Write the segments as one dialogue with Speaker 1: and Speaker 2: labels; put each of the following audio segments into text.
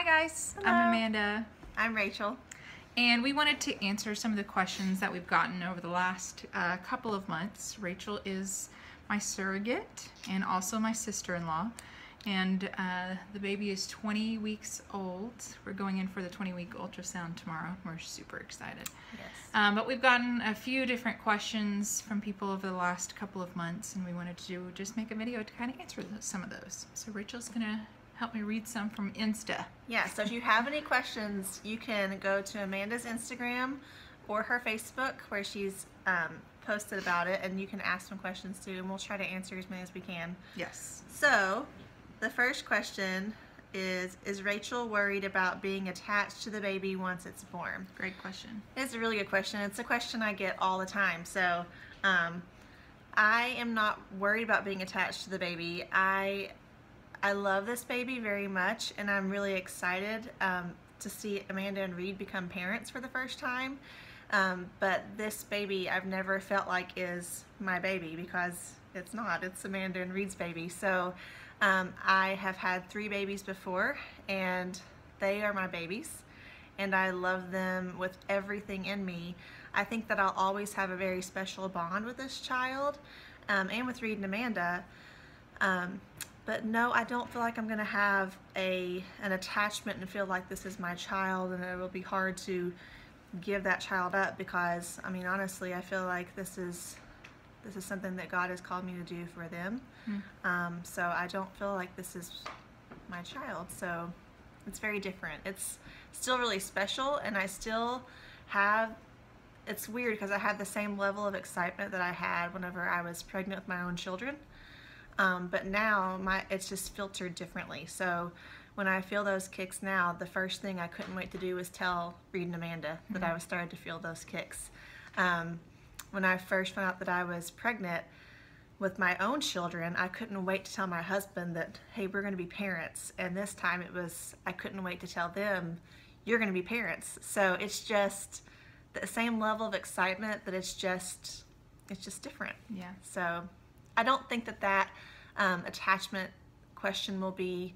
Speaker 1: Hi guys,
Speaker 2: Hello.
Speaker 1: I'm Amanda.
Speaker 2: I'm Rachel.
Speaker 1: And we wanted to answer some of the questions that we've gotten over the last couple of months. Rachel is my surrogate and also my sister-in-law. And the baby is 20 weeks old. We're going in for the 20-week ultrasound tomorrow. We're super excited.
Speaker 2: Yes.
Speaker 1: But we've gotten a few different questions from people over the last couple of months, and we wanted to just make a video to kind of answer some of those. So Rachel's gonna help me read some from Insta.
Speaker 2: Yeah, so if you have any questions, you can go to Amanda's Instagram or her Facebook where she's posted about it, and you can ask some questions too, and we'll try to answer as many as we can.
Speaker 1: Yes.
Speaker 2: So, the first question is Rachel worried about being attached to the baby once it's born?
Speaker 1: Great question.
Speaker 2: It's a really good question. It's a question I get all the time. So, I am not worried about being attached to the baby. I love this baby very much, and I'm really excited to see Amanda and Reed become parents for the first time. But this baby I've never felt like is my baby, because it's not. It's Amanda and Reed's baby. So I have had 3 babies before, and they are my babies, and I love them with everything in me. I think that I'll always have a very special bond with this child and with Reed and Amanda. But no, I don't feel like I'm going to have an attachment and feel like this is my child, and it will be hard to give that child up, because, I mean, honestly, I feel like this is something that God has called me to do for them. So I don't feel like this is my child. So it's very different. It's still really special, and I still have, it's weird because I have the same level of excitement that I had whenever I was pregnant with my own children. But now it's just filtered differently. So when I feel those kicks now, the first thing I couldn't wait to do was tell Reed and Amanda that I was starting to feel those kicks. When I first found out that I was pregnant with my own children, I couldn't wait to tell my husband that, hey, we're going to be parents. And this time it was, I couldn't wait to tell them, you're going to be parents. So it's just the same level of excitement, that it's just different.
Speaker 1: Yeah.
Speaker 2: So I don't think that attachment question will be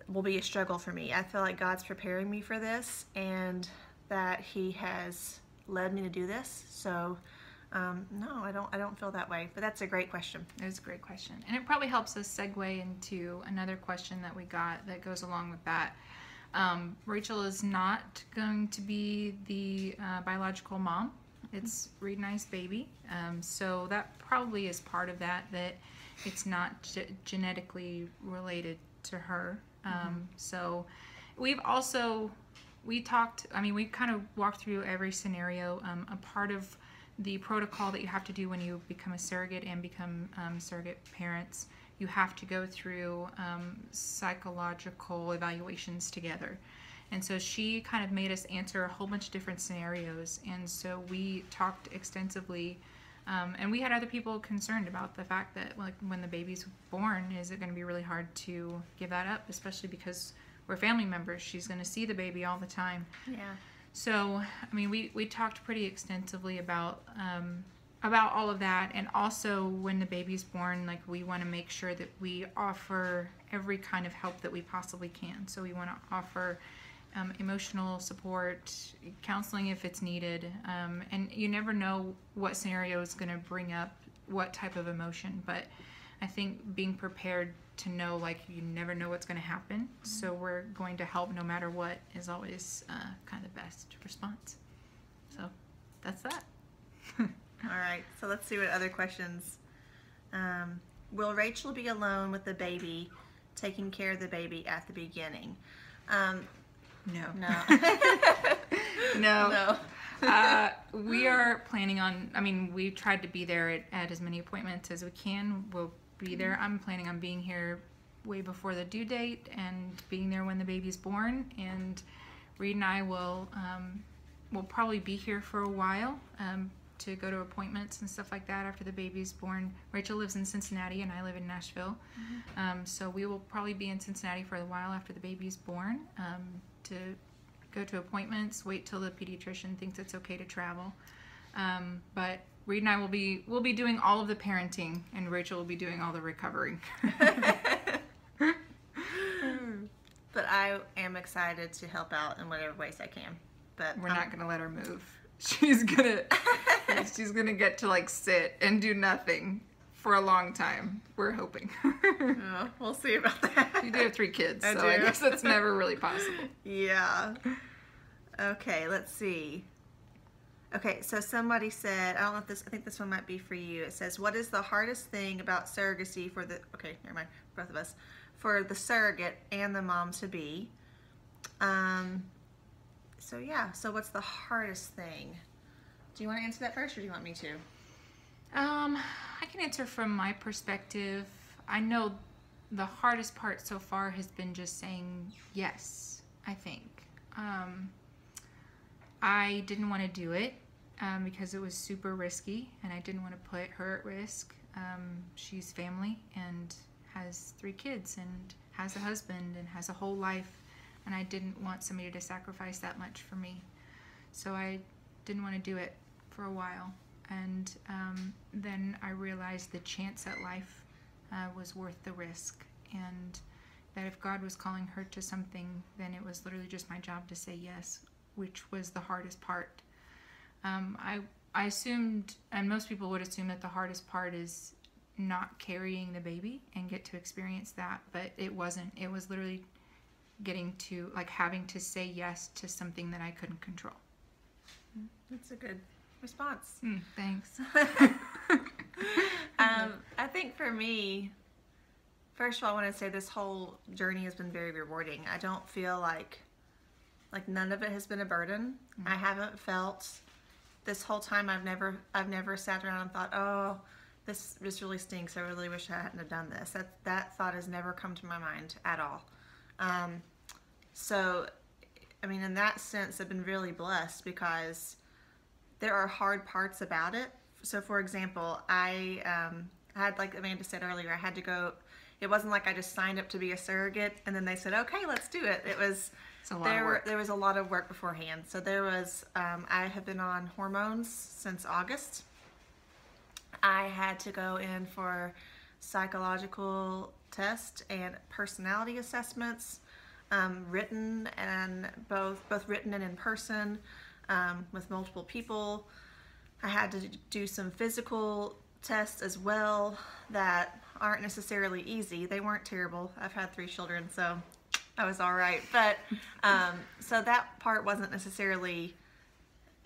Speaker 2: a struggle for me. I feel like God's preparing me for this, and that He has led me to do this. So no, I don't feel that way. But that's a great question.
Speaker 1: It was a great question, and it probably helps us segue into another question that we got that goes along with that. Rachel is not going to be the biological mom. It's Reed and I's baby, so that probably is part of that it's not genetically related to her. So we talked, I mean, we kind of walked through every scenario. A part of the protocol that you have to do when you become a surrogate and become surrogate parents, you have to go through psychological evaluations together. And so she kind of made us answer a whole bunch of different scenarios. And so we talked extensively, and we had other people concerned about the fact that, like, when the baby's born, is it going to be really hard to give that up, especially because we're family members. She's going to see the baby all the time.
Speaker 2: Yeah.
Speaker 1: So, I mean, we talked pretty extensively about all of that. And also, when the baby's born, like, we want to make sure that we offer every kind of help that we possibly can. So we want to offer emotional support, counseling if it's needed, and you never know what scenario is going to bring up what type of emotion, but I think being prepared to know, like, you never know what's going to happen, so we're going to help no matter what is always kind of the best response. So that's that.
Speaker 2: All right, so let's see what other questions. Will Rachel be alone with the baby, taking care of the baby at the beginning?
Speaker 1: No.
Speaker 2: No.
Speaker 1: We are planning on, I mean, we tried to be there at as many appointments as we can. We'll be there. I'm planning on being here way before the due date and being there when the baby's born. And Reed and I will probably be here for a while to go to appointments and stuff like that after the baby's born. Rachel lives in Cincinnati and I live in Nashville. So we will probably be in Cincinnati for a while after the baby's born, to go to appointments, wait till the pediatrician thinks it's okay to travel. But Reed and I will be doing all of the parenting, and Rachel will be doing all the recovering.
Speaker 2: But I am excited to help out in whatever ways I can. But
Speaker 1: We're not gonna let her move. She's gonna get to like sit and do nothing for a long time. We're hoping.
Speaker 2: We'll see about that.
Speaker 1: You do have 3 kids,
Speaker 2: I
Speaker 1: so
Speaker 2: do.
Speaker 1: I guess that's never really possible.
Speaker 2: Yeah. Okay, let's see. Okay, so somebody said, I don't know if this, I think this one might be for you. It says, what is the hardest thing about surrogacy for the, okay, never mind, both of us, for the surrogate and the mom to be? So yeah, so what's the hardest thing? Do you want to answer that first, or do you want me to?
Speaker 1: I can answer from my perspective. I know the hardest part so far has been just saying yes, I think. I didn't want to do it because it was super risky, and I didn't want to put her at risk. She's family and has 3 kids and has a husband and has a whole life, and I didn't want somebody to sacrifice that much for me. So I didn't want to do it for a while. And then I realized the chance at life was worth the risk, and that if God was calling her to something, then it was literally just my job to say yes, which was the hardest part. I assumed, and most people would assume, that the hardest part is not carrying the baby and get to experience that, but it wasn't. It was literally getting to, like, having to say yes to something that I couldn't control.
Speaker 2: That's a good response.
Speaker 1: Thanks.
Speaker 2: I think for me, first of all, I want to say this whole journey has been very rewarding. I don't feel like none of it has been a burden. I haven't felt this whole time. I've never sat around and thought, oh, this really stinks. I really wish I hadn't have done this. That thought has never come to my mind at all. So, I mean, in that sense, I've been really blessed because there are hard parts about it. So, for example, I had, like Amanda said earlier, I had to go. It wasn't like I just signed up to be a surrogate and then they said, okay, let's do it. It was there was a lot of work beforehand. So there was I have been on hormones since August. I had to go in for psychological tests and personality assessments, written and both written and in person, with multiple people. I had to do some physical tests as well that aren't necessarily easy. They weren't terrible. I've had 3 children, so I was all right. But so that part wasn't necessarily.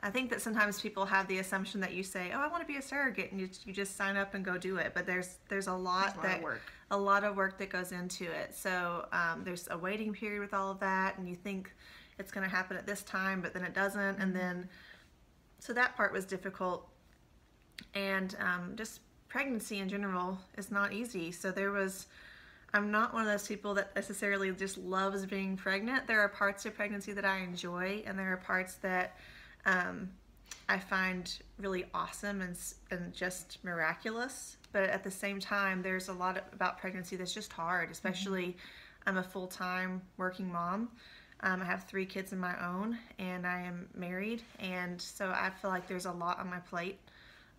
Speaker 2: I think that sometimes people have the assumption that you say, "Oh, I want to be a surrogate," and you just sign up and go do it. But there's a lot of work that goes into it. So there's a waiting period with all of that, and you think it's going to happen at this time, but then it doesn't, and then so that part was difficult. And just pregnancy in general is not easy. So I'm not one of those people that necessarily just loves being pregnant. There are parts of pregnancy that I enjoy, and there are parts that I find really awesome and just miraculous. But at the same time, there's a lot about pregnancy that's just hard, especially I'm a full-time working mom. I have 3 kids of my own, and I am married, and so I feel like there's a lot on my plate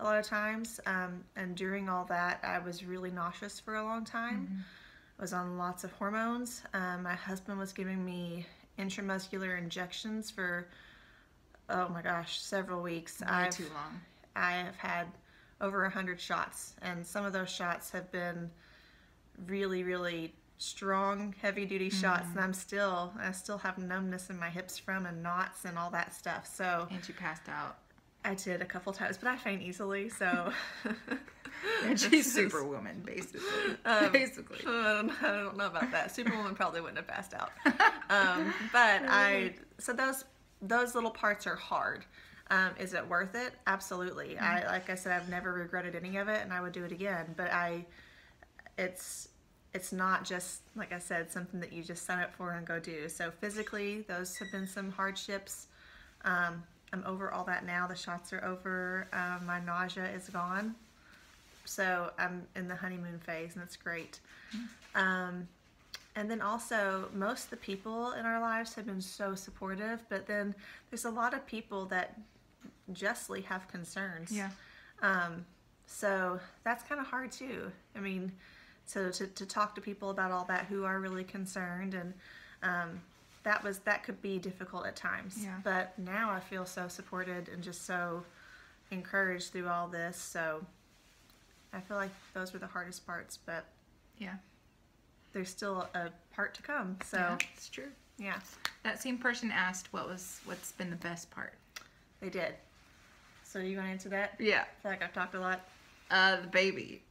Speaker 2: a lot of times. And during all that, I was really nauseous for a long time. I was on lots of hormones. My husband was giving me intramuscular injections for, oh my gosh, several weeks.
Speaker 1: Way too long.
Speaker 2: I have had over 100 shots, and some of those shots have been really, really strong, heavy-duty shots, and I still have numbness in my hips from and knots and all that stuff. So
Speaker 1: And you passed out.
Speaker 2: I did a couple times, but I faint easily, so.
Speaker 1: And she's Superwoman, basically. Basically.
Speaker 2: I don't know about that. Superwoman probably wouldn't have passed out. So those little parts are hard. Is it worth it? Absolutely. Like I said, I've never regretted any of it, and I would do it again. But it's not just, like I said, something that you just sign up for and go do. So physically, those have been some hardships. I'm over all that now. The shots are over. My nausea is gone. So I'm in the honeymoon phase, and it's great. And then also, most of the people in our lives have been so supportive, but then there's a lot of people that justly have concerns.
Speaker 1: Yeah.
Speaker 2: So that's kind of hard too. I mean, so to talk to people about all that who are really concerned, and that could be difficult at times.
Speaker 1: Yeah.
Speaker 2: But now I feel so supported and just so encouraged through all this. So I feel like those were the hardest parts, but
Speaker 1: Yeah.
Speaker 2: there's still a part to come. So
Speaker 1: Yeah, it's true.
Speaker 2: yeah,
Speaker 1: That same person asked what's been the best part.
Speaker 2: they did. So do you want to answer that?
Speaker 1: Yeah.
Speaker 2: I feel like I've talked a lot.
Speaker 1: The baby.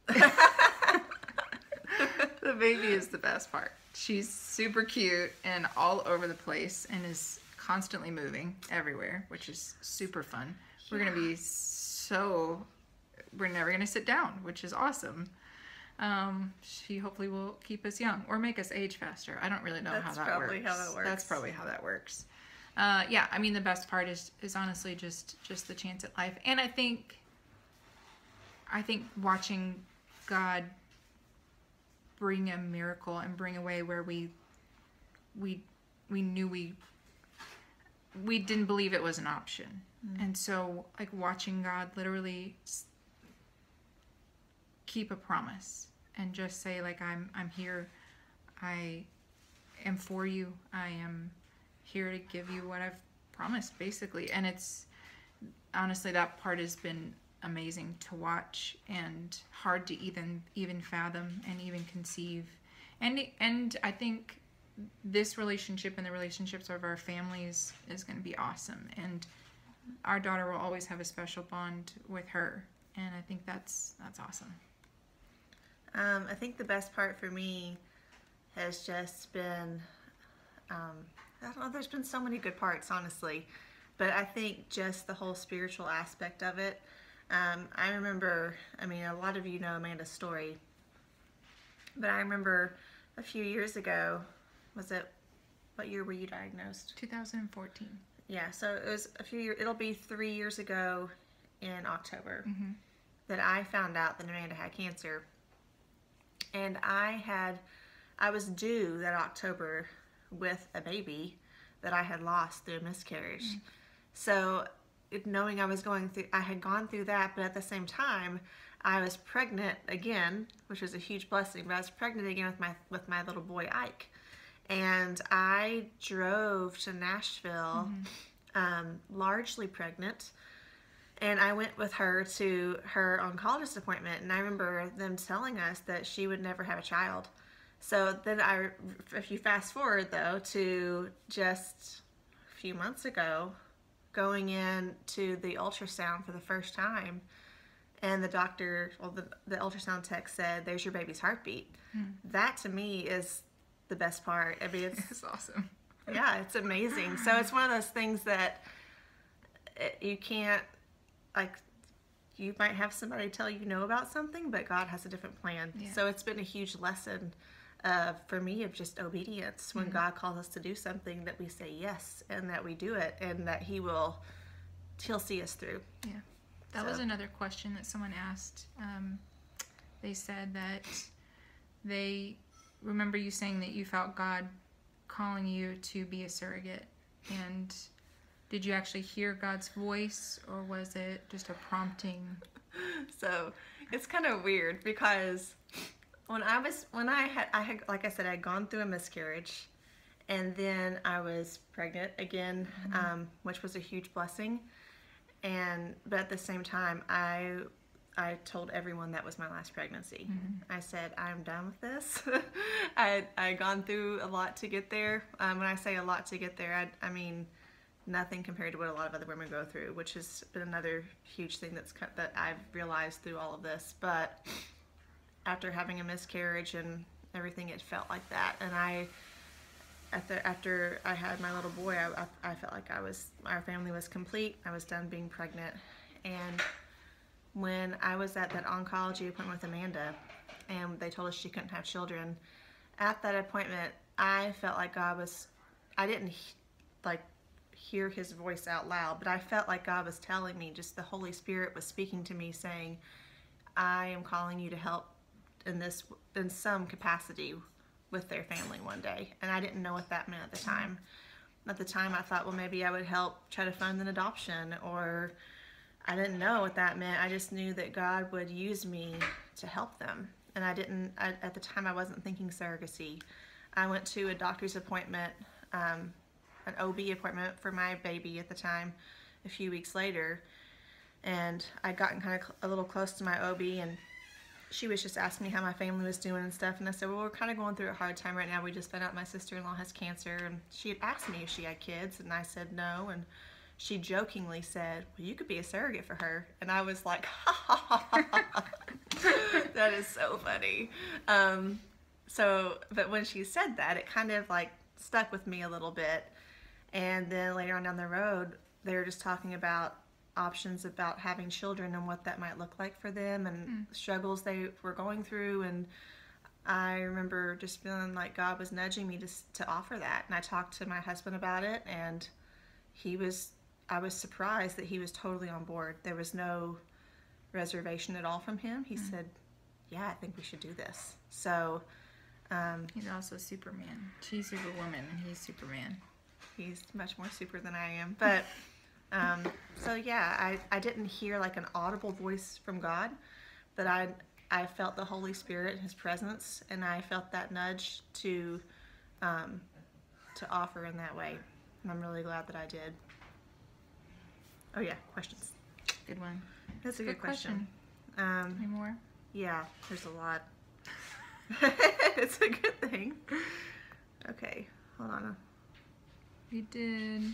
Speaker 1: The baby is the best part. She's super cute and all over the place and is constantly moving everywhere, which is super fun. We're never going to sit down, which is awesome. She hopefully will keep us young or make us age faster. I don't really know how that works. That's probably how that works. Yeah, I mean, the best part is honestly just the chance at life. And I think watching God bring a miracle and bring away where we knew we didn't believe it was an option. And so like watching God literally keep a promise and just say like, I'm here. I am for you. I am here to give you what I've promised, basically. And it's honestly, that part has been amazing to watch and hard to even fathom and even conceive. And I think this relationship and the relationships of our families is going to be awesome. And our daughter will always have a special bond with her. And I think that's awesome.
Speaker 2: I think the best part for me has just been, I don't know, there's been so many good parts, honestly. But I think just the whole spiritual aspect of it. I remember, I mean, a lot of you know Amanda's story. But I remember a few years ago, what year were you diagnosed?
Speaker 1: 2014.
Speaker 2: Yeah, so it was a few years, it'll be 3 years ago in October that I found out that Amanda had cancer. And I was due that October with a baby that I had lost through a miscarriage. So knowing I had gone through that, but at the same time, I was pregnant again, which was a huge blessing, but I was pregnant again with my little boy Ike. And I drove to Nashville, largely pregnant, and I went with her to her oncologist appointment, and I remember them telling us that she would never have a child. So then if you fast forward though to just a few months ago, going in to the ultrasound for the first time, and the doctor, the ultrasound tech said, "There's your baby's heartbeat." That to me is the best part. I mean,
Speaker 1: It's awesome.
Speaker 2: Yeah, it's amazing. So it's one of those things that you can't, like, you might have somebody tell you no about something, but God has a different plan.
Speaker 1: Yeah.
Speaker 2: So it's been a huge lesson for me of just obedience. When God calls us to do something, that we say yes and that we do it, and that He'll see us through.
Speaker 1: Yeah. That was another question that someone asked. They said that they remember you saying that you felt God calling you to be a surrogate. And did you actually hear God's voice, or was it just a prompting?
Speaker 2: So it's kind of weird because when I had, like I said, I had gone through a miscarriage, and then I was pregnant again, which was a huge blessing. But at the same time, I told everyone that was my last pregnancy. I said, I'm done with this. I had gone through a lot to get there. When I say a lot to get there, I mean nothing compared to what a lot of other women go through, which has been another huge thing that I've realized through all of this. But after having a miscarriage and everything, it felt like that. And after I had my little boy, I felt like our family was complete. I was done being pregnant. And when I was at that oncology appointment with Amanda, and they told us she couldn't have children, at that appointment, I felt like I didn't hear His voice out loud, but I felt like God was telling me, just the Holy Spirit was speaking to me saying, I am calling you to help in some capacity with their family one day. And I didn't know what that meant at the time. At the time, I thought, well, maybe I would help try to fund an adoption, or I didn't know what that meant. I just knew that God would use me to help them. And at the time, I wasn't thinking surrogacy. I went to a doctor's appointment, an OB appointment for my baby at the time, a few weeks later, and I'd gotten kind of a little close to my OB, and she was just asking me how my family was doing and stuff, and I said, well, we're kind of going through a hard time right now. We just found out my sister-in-law has cancer, and she had asked me if she had kids, and I said no, and she jokingly said, well, you could be a surrogate for her, and I was like, ha ha ha ha ha. That is so funny. But when she said that, it kind of like stuck with me a little bit, and then later on down the road, they were just talking about options about having children and what that might look like for them and struggles they were going through, and I remember just feeling like God was nudging me to offer that, and I talked to my husband about it, and I was surprised that he was totally on board. There was no reservation at all from him. He said, yeah, I think we should do this. So
Speaker 1: he's also Superman. She's Superwoman and he's Superman.
Speaker 2: He's much more super than I am, but so yeah, I didn't hear like an audible voice from God, but I felt the Holy Spirit, His presence, and I felt that nudge to offer in that way, and I'm really glad that I did. Oh yeah, questions.
Speaker 1: Good one.
Speaker 2: That's a good question.
Speaker 1: Any more?
Speaker 2: Yeah, there's a lot. It's a good thing. Okay, hold on.
Speaker 1: We did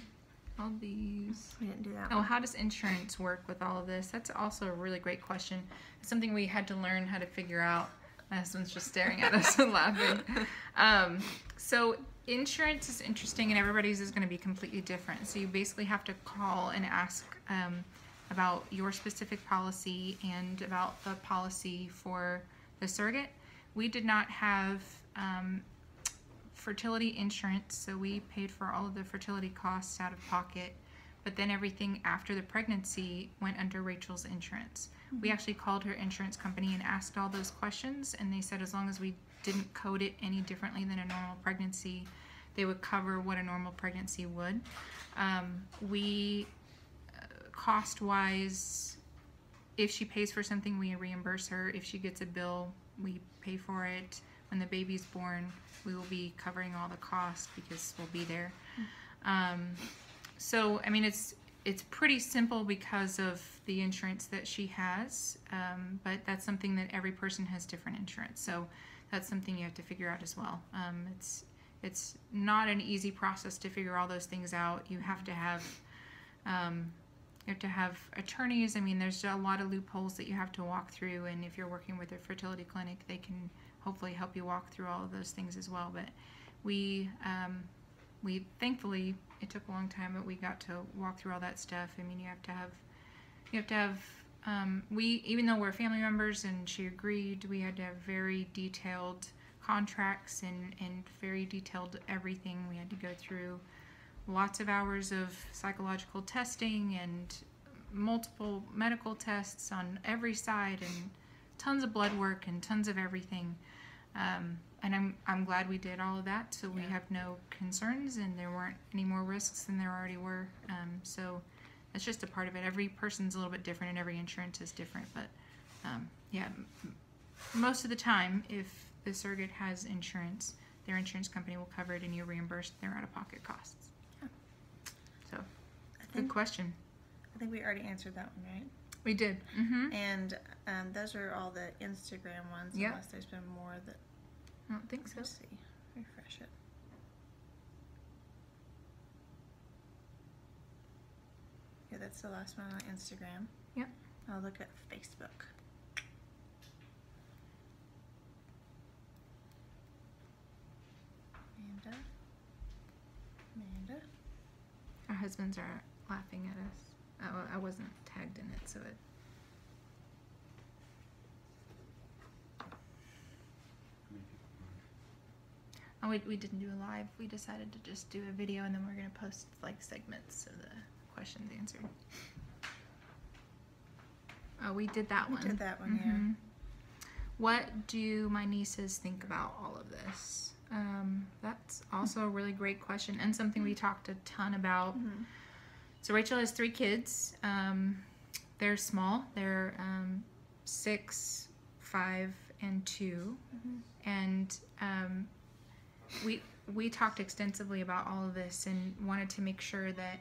Speaker 1: all these.
Speaker 2: We didn't do that
Speaker 1: Oh,
Speaker 2: one.
Speaker 1: how does insurance work with all of this? That's also a really great question. It's something we had to learn how to figure out. My husband's just staring at us and laughing. So insurance is interesting, and everybody's is going to be completely different. So you basically have to call and ask about your specific policy and about the policy for the surrogate. We did not have fertility insurance, so we paid for all of the fertility costs out of pocket, but then everything after the pregnancy went under Rachel's insurance. We actually called her insurance company and asked all those questions, and they said as long as we didn't code it any differently than a normal pregnancy, they would cover what a normal pregnancy would. Cost-wise, if she pays for something, we reimburse her. If she gets a bill, we pay for it. When the baby's born, we will be covering all the costs because we'll be there. So, I mean, it's pretty simple because of the insurance that she has, but that's something that every person has different insurance. So that's something you have to figure out as well. It's not an easy process to figure all those things out. You have to have attorneys. I mean, there's a lot of loopholes that you have to walk through, and if you're working with a fertility clinic, they can hopefully help you walk through all of those things as well. But we thankfully, it took a long time, but we got to walk through all that stuff. I mean, you have to have even though we're family members and she agreed, we had to have very detailed contracts and very detailed everything. We had to go through lots of hours of psychological testing and multiple medical tests on every side and tons of blood work and tons of everything. And I'm glad we did all of that, so we have no concerns and there weren't any more risks than there already were. So that's just a part of it. Every person's a little bit different and every insurance is different, but yeah, most of the time, if the surrogate has insurance, their insurance company will cover it and you reimburse their out-of-pocket costs. Yeah. So, good question.
Speaker 2: I think we already answered that one, right?
Speaker 1: We did. Mm-hmm.
Speaker 2: And those are all the Instagram ones, unless there's been more that...
Speaker 1: I don't think so.
Speaker 2: Let's see. Refresh it. Yeah, that's the last one on Instagram.
Speaker 1: Yep.
Speaker 2: I'll look at Facebook. Amanda.
Speaker 1: Our husbands are laughing at us. I wasn't tagged in it, so it... Oh, we didn't do a live. We decided to just do a video, and then we're going to post like segments of the questions answered. Oh, we did that one.
Speaker 2: We did that one, yeah.
Speaker 1: What do my nieces think about all of this? That's also a really great question, and something we talked a ton about. So Rachel has 3 kids. They're small. They're 6, 5, and 2. And we talked extensively about all of this and wanted to make sure that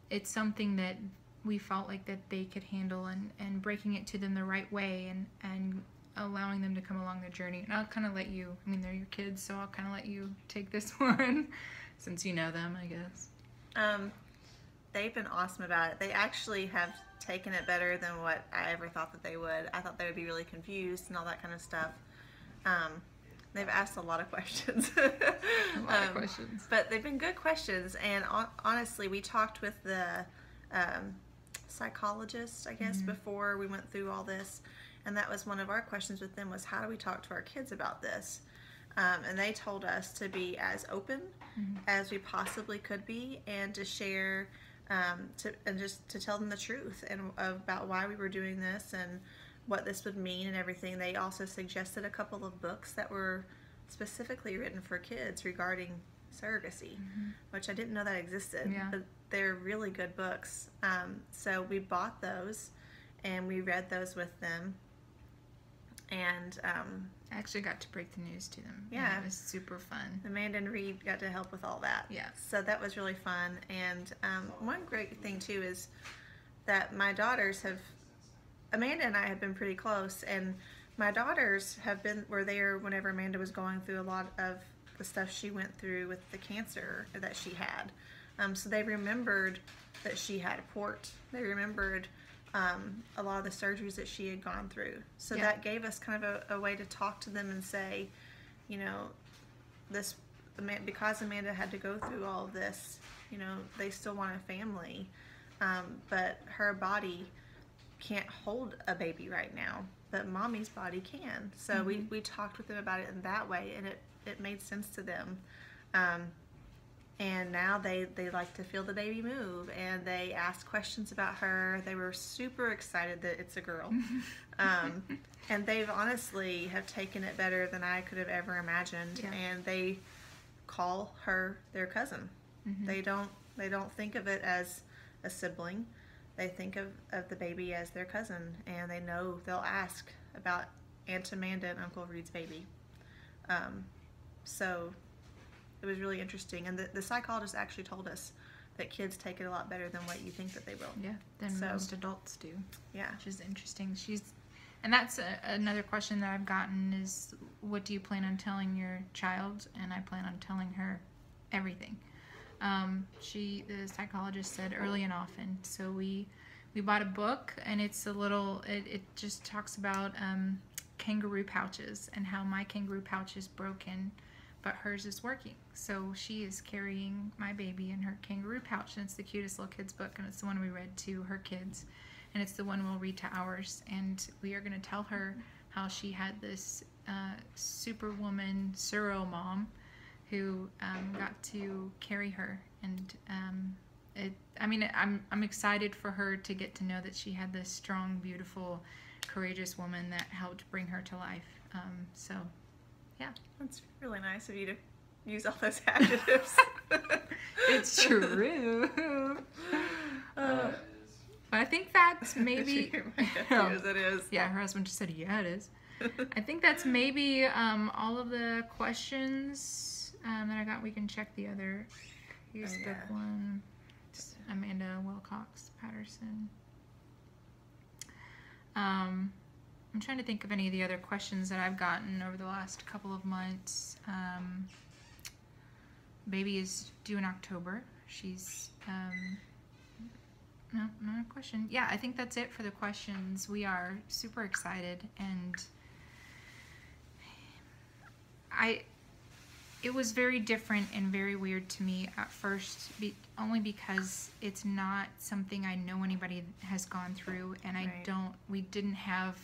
Speaker 1: it's something that we felt like that they could handle, and breaking it to them the right way, and allowing them to come along their journey. And I'll kind of let you, I mean, they're your kids, so I'll kind of let you take this one since you know them, I guess.
Speaker 2: They've been awesome about it. They actually have taken it better than what I ever thought that they would. I thought they would be really confused and all that kind of stuff. They've asked a lot of questions.
Speaker 1: A lot of questions.
Speaker 2: But they've been good questions. And honestly, we talked with the psychologist, I guess, before we went through all this. And that was one of our questions with them, was how do we talk to our kids about this? And they told us to be as open as we possibly could be, and to share, and just to tell them the truth and about why we were doing this and what this would mean and everything. They also suggested a couple of books that were specifically written for kids regarding surrogacy, which I didn't know that existed, but they're really good books. So we bought those and we read those with them. And
Speaker 1: I actually got to break the news to them.
Speaker 2: Yeah.
Speaker 1: And it was super fun.
Speaker 2: Amanda and Reed got to help with all that.
Speaker 1: Yeah.
Speaker 2: So that was really fun. And one great thing too is that my daughters have, Amanda and I have been pretty close, and my daughters were there whenever Amanda was going through a lot of the stuff she went through with the cancer that she had. So they remembered that she had a port. They remembered a lot of the surgeries that she had gone through. So that gave us kind of a way to talk to them and say, you know, because Amanda had to go through all of this, you know, they still want a family, but her body can't hold a baby right now, but mommy's body can. So we talked with them about it in that way, and it made sense to them. And now they like to feel the baby move, and they ask questions about her. They were super excited that it's a girl. And they've honestly have taken it better than I could have ever imagined.
Speaker 1: Yeah.
Speaker 2: And they call her their cousin. They don't think of it as a sibling. They think of the baby as their cousin, and they know they'll ask about Aunt Amanda and Uncle Reed's baby. So it was really interesting, and the psychologist actually told us that kids take it a lot better than what you think that they will.
Speaker 1: Yeah, than most adults do.
Speaker 2: Yeah.
Speaker 1: Which is interesting. And that's another question that I've gotten is, what do you plan on telling your child? And I plan on telling her everything. The psychologist said early and often. So we bought a book, and it's it just talks about kangaroo pouches and how my kangaroo pouch is broken, but hers is working. So she is carrying my baby in her kangaroo pouch, and it's the cutest little kids book, and it's the one we read to her kids, and it's the one we'll read to ours. And we are going to tell her how she had this superwoman surro mom who got to carry her, and I'm excited for her to get to know that she had this strong, beautiful, courageous woman that helped bring her to life. So yeah,
Speaker 2: that's really nice of you to use all those adjectives.
Speaker 1: It's true. But I think that's maybe
Speaker 2: yes, it is.
Speaker 1: Yeah, her husband just said, yeah, it is. I think that's maybe all of the questions that I got. We can check the other. Here's the one. It's Amanda Wilcox, Patterson. I'm trying to think of any of the other questions that I've gotten over the last couple of months. Baby is due in October. She's no, not a question. Yeah, I think that's it for the questions. We are super excited, and it was very different and very weird to me at first, only because it's not something I know anybody has gone through, and we didn't have,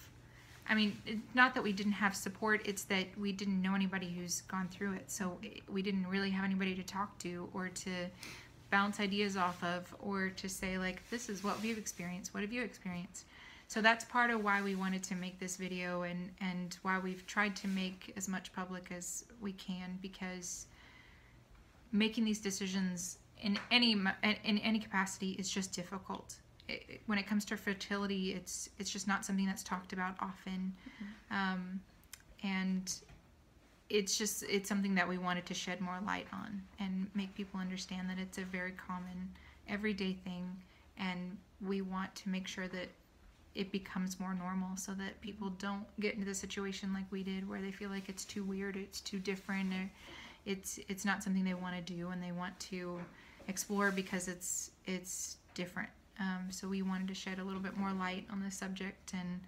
Speaker 1: not that we didn't have support, it's that we didn't know anybody who's gone through it, so we didn't really have anybody to talk to or to bounce ideas off of, or to say, like, this is what we've experienced, what have you experienced? So that's part of why we wanted to make this video, and why we've tried to make as much public as we can, because making these decisions in any capacity is just difficult. When it comes to fertility, it's just not something that's talked about often. And it's something that we wanted to shed more light on and make people understand that it's a very common, everyday thing, and we want to make sure that it becomes more normal so that people don't get into the situation like we did where they feel like it's too weird, it's too different, or it's not something they want to do and they want to explore because it's different. So we wanted to shed a little bit more light on this subject and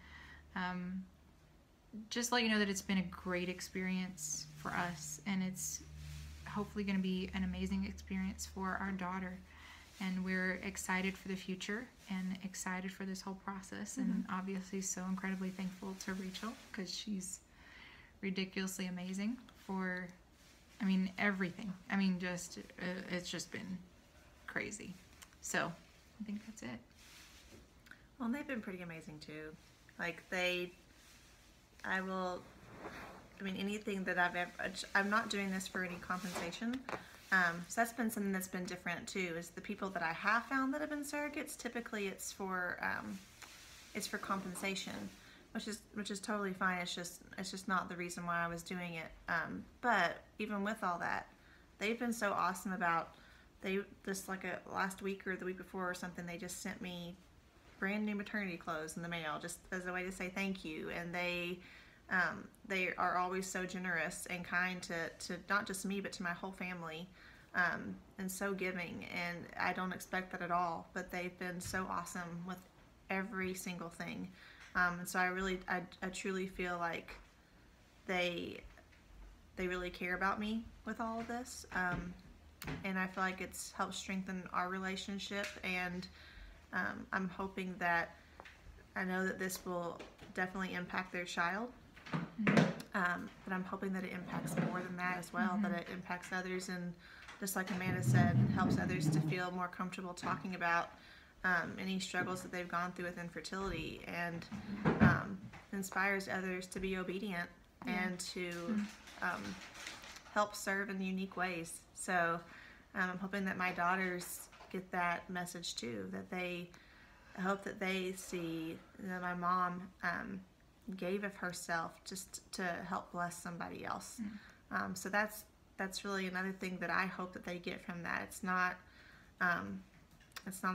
Speaker 1: just let you know that it's been a great experience for us, and it's hopefully going to be an amazing experience for our daughter. And we're excited for the future and excited for this whole process, and obviously so incredibly thankful to Rachel because she's ridiculously amazing for, I mean, everything. I mean, just it's just been crazy. So I think that's it.
Speaker 2: Well, and they've been pretty amazing too. Like anything that I'm not doing this for any compensation. So that's been something that's been different too, is the people that I have found that have been surrogates, typically it's for compensation, which is totally fine. It's just not the reason why I was doing it. But even with all that, they've been so awesome about, last week or the week before or something, they just sent me brand new maternity clothes in the mail just as a way to say thank you. And they are always so generous and kind to not just me but to my whole family, and so giving, and I don't expect that at all, but they've been so awesome with every single thing, and so I truly feel like they really care about me with all of this, and I feel like it's helped strengthen our relationship, and I'm hoping that, I know that this will definitely impact their child, but I'm hoping that it impacts more than that as well, that it impacts others, and just like Amanda said, helps others to feel more comfortable talking about any struggles that they've gone through with infertility, and inspires others to be obedient and to help serve in unique ways. So I'm hoping that my daughters get that message too, that I hope that they see that my mom gave of herself just to help bless somebody else. So that's really another thing that I hope that they get from that. It's not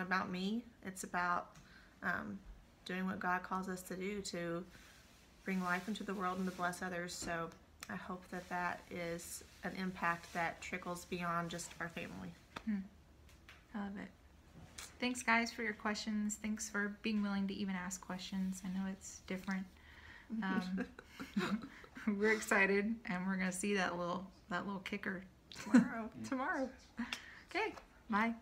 Speaker 2: about me. It's about doing what God calls us to do, to bring life into the world and to bless others. So I hope that is an impact that trickles beyond just our family.
Speaker 1: I love it. Thanks, guys, for your questions. Thanks for being willing to even ask questions. I know it's different. We're excited, and we're gonna see that little kicker tomorrow. Okay, bye.